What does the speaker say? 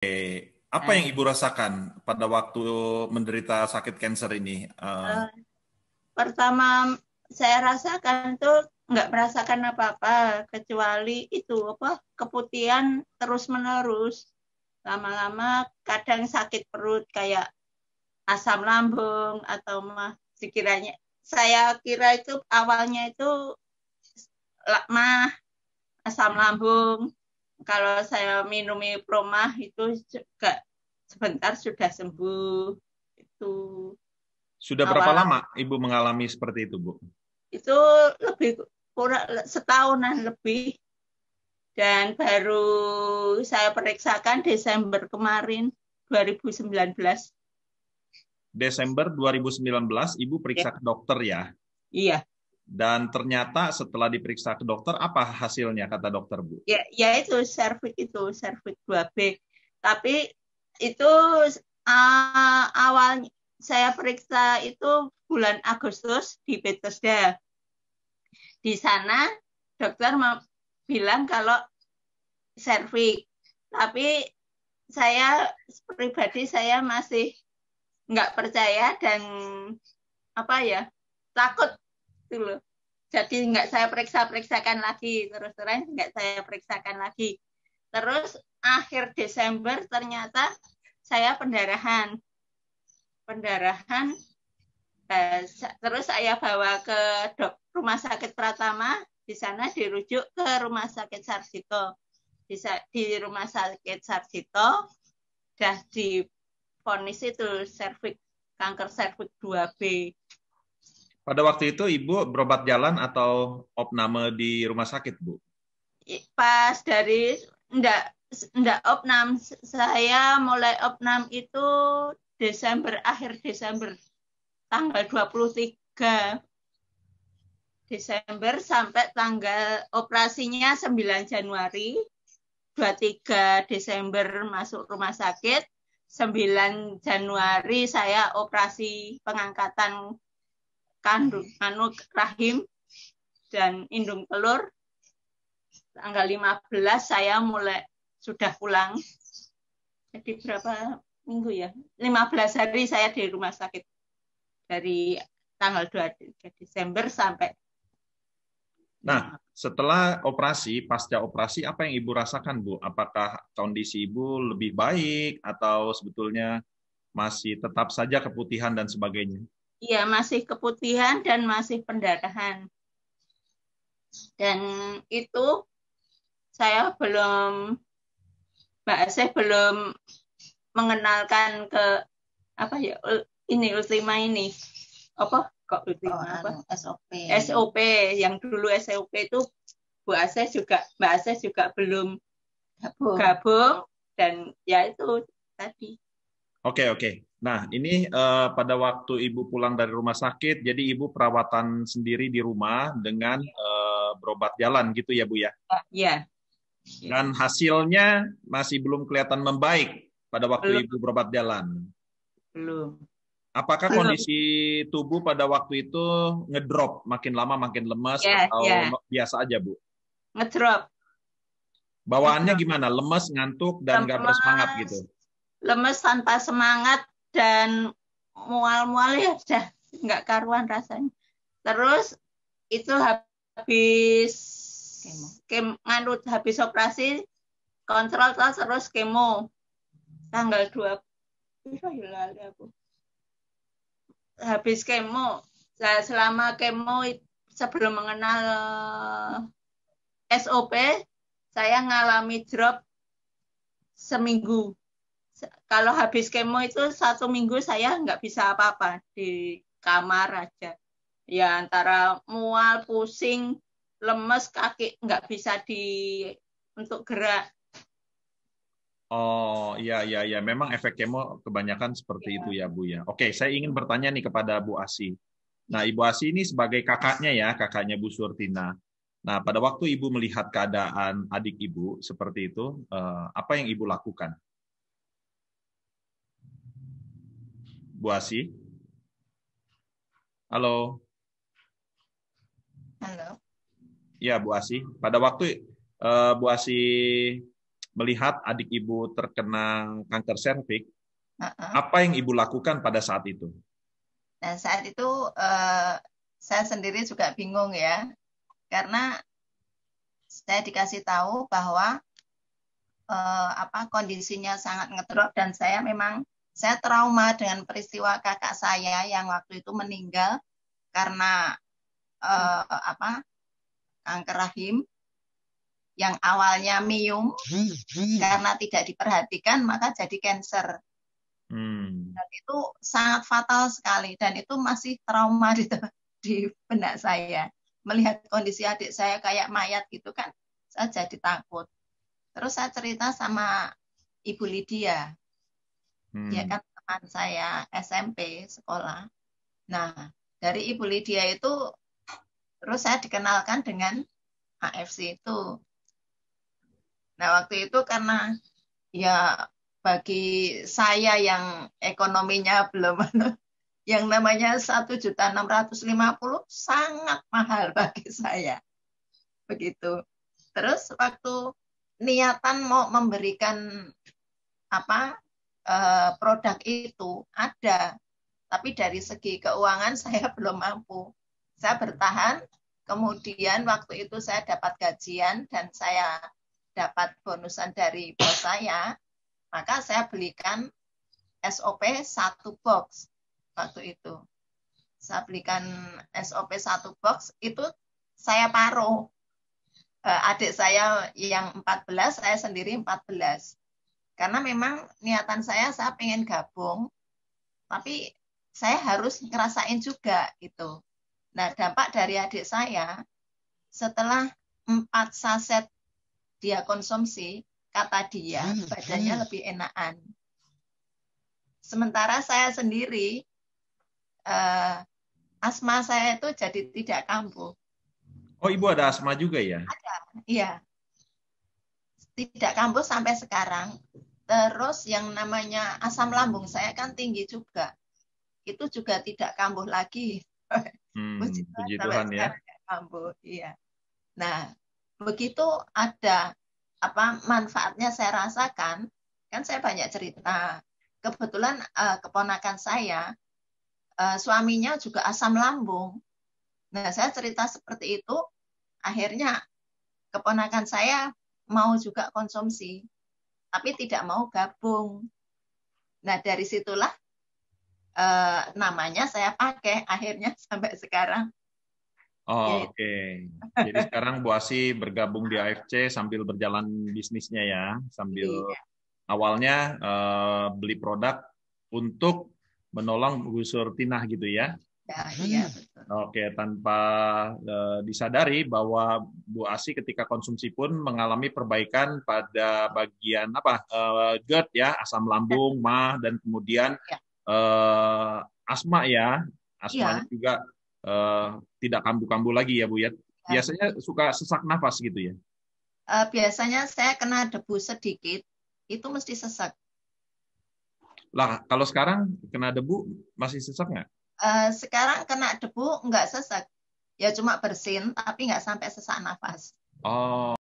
Apa yang Nah, Ibu rasakan pada waktu menderita sakit kanker ini? eh, pertama saya rasakan tuh nggak merasakan apa-apa kecuali itu apa keputihan terus-menerus. Lama-lama kadang sakit perut kayak asam lambung atau mah sekiranya saya kira itu awalnya itu mah asam lambung. Kalau saya minum Ipromah itu juga sebentar sudah sembuh. Itu Sudah berapa awal lama Ibu mengalami seperti itu, Bu? itu lebih kurang setahunan lebih dan baru saya periksakan Desember kemarin 2019. Desember 2019, Ibu Ya, periksa ke dokter ya. iya, Dan ternyata setelah diperiksa ke dokter, apa hasilnya kata dokter, Bu? ya, ya itu serviks 2B. Tapi itu awalnya saya periksa itu bulan Agustus di Bethesda. Di sana dokter bilang kalau serviks. Tapi saya pribadi saya masih nggak percaya dan apa ya takut gitu loh. Jadi nggak saya periksa-periksakan lagi, terus terang nggak saya periksakan lagi. Terus akhir Desember ternyata saya pendarahan, pendarahan. Terus saya bawa ke rumah sakit Pratama, di sana dirujuk ke rumah sakit Sarjito. Di rumah sakit Sarjito sudah divonis itu kanker serviks 2B. Pada waktu itu Ibu berobat jalan atau opname di rumah sakit, Bu? Pas dari enggak enggak opnam, saya mulai opnam itu akhir Desember tanggal 23 Desember sampai tanggal operasinya 9 Januari, 23 Desember masuk rumah sakit, 9 Januari saya operasi pengangkatan kandung rahim dan indung telur. Tanggal 15 saya mulai sudah pulang. Jadi berapa minggu ya? 15 hari saya di rumah sakit dari tanggal 2 Desember sampai Nah, setelah operasi, pasca operasi, apa yang Ibu rasakan, Bu? Apakah kondisi Ibu lebih baik atau sebetulnya masih tetap saja keputihan dan sebagainya? iya masih keputihan dan masih pendarahan. Dan itu saya belum Mbak Asih belum mengenalkan ke apa ya ini Ultima ini apa kok Ultima apa SOP SOP yang dulu SOP itu Bu Asih juga Mbak Asih juga belum gabung dan ya itu tadi. Oke, oke. Nah, ini pada waktu Ibu pulang dari rumah sakit, jadi Ibu perawatan sendiri di rumah dengan berobat jalan gitu ya, Bu ya? Ya, Dan hasilnya masih belum kelihatan membaik pada waktu belum Ibu berobat jalan. belum Apakah belum kondisi tubuh pada waktu itu ngedrop, makin lama makin lemas ya atau ya biasa aja, Bu? ngedrop Bawaannya ngedrop gimana? Lemes, ngantuk, dan nggak bersemangat lemes gitu? lemes tanpa semangat dan mual-mual ya sudah nggak karuan rasanya. Terus itu habis habis operasi kontrol terus kemo tanggal 2 aku habis kemo. Nah, selama kemo sebelum mengenal SOP saya ngalami drop seminggu. Kalau habis kemo itu 1 minggu saya nggak bisa apa-apa di kamar aja. Ya antara mual, pusing, lemes, kaki nggak bisa untuk gerak. Oh, iya, iya, iya. Memang efek kemo kebanyakan seperti itu Ya. ya, Bu ya. Oke, saya ingin bertanya nih kepada Bu Asi. Nah, Ibu Asi ini sebagai kakaknya ya, kakaknya Bu Surtina. Nah, pada waktu Ibu melihat keadaan adik Ibu seperti itu, apa yang Ibu lakukan? Bu Asi? Halo? Halo. Ya, Bu Asi. Pada waktu Bu Asi melihat adik Ibu terkena kanker serviks, Heeh. apa yang Ibu lakukan pada saat itu? Nah, saat itu saya sendiri juga bingung ya, karena saya dikasih tahu bahwa kondisinya sangat ngedrop dan saya trauma dengan peristiwa kakak saya yang waktu itu meninggal karena kanker rahim yang awalnya miom, karena tidak diperhatikan maka jadi cancer. Dan itu sangat fatal sekali dan itu masih trauma di benak saya. Melihat kondisi adik saya kayak mayat gitu kan, saya jadi takut. Terus saya cerita sama Ibu Lydia, dia kan teman saya SMP sekolah. Nah, dari Ibu Lydia itu terus saya dikenalkan dengan AFC itu. Nah, waktu itu karena ya bagi saya yang ekonominya belum yang namanya 1.650.000 sangat mahal bagi saya. Begitu. Terus waktu niatan mau memberikan produk itu ada, tapi dari segi keuangan saya belum mampu. Saya bertahan, kemudian waktu itu saya dapat gajian dan saya dapat bonusan dari bos saya, maka saya belikan SOP 1 box waktu itu. Saya belikan SOP 1 box, itu saya paruh. Adik saya yang 14, saya sendiri 14. Karena memang niatan saya pengen gabung, tapi saya harus ngerasain juga gitu. Nah, dampak dari adik saya, setelah 4 saset dia konsumsi, kata dia badannya lebih enakan. Sementara saya sendiri, asma saya itu jadi tidak kambuh. Oh, Ibu ada asma juga ya? Ada, iya. Tidak kambuh sampai sekarang. Terus yang namanya asam lambung saya kan tinggi juga. Itu juga tidak kambuh lagi. Puji Sampai Tuhan ya. sekarang tidak kambuh, iya. Nah, begitu ada manfaatnya saya rasakan, kan saya banyak cerita. Kebetulan keponakan saya, suaminya juga asam lambung. Nah, saya cerita seperti itu, akhirnya keponakan saya mau juga konsumsi, tapi tidak mau gabung. Nah, dari situlah namanya saya pakai, akhirnya sampai sekarang. Oh, oke. Jadi sekarang Bu Asih bergabung di AFC sambil berjalan bisnisnya ya, sambil awalnya beli produk untuk menolong Bu Surtinah gitu ya. Iya, betul. Oke, tanpa disadari bahwa Bu Asih ketika konsumsi pun mengalami perbaikan pada bagian GERD ya, asam lambung, MAH, dan kemudian asma ya, asmanya juga tidak kambuh-kambuh lagi ya Bu ya. Biasanya suka sesak nafas gitu ya. Biasanya saya kena debu sedikit, itu mesti sesak. Lah, kalau sekarang kena debu masih sesak nggak? Sekarang kena debu nggak sesak. Ya cuma bersin, tapi nggak sampai sesak nafas. Oh.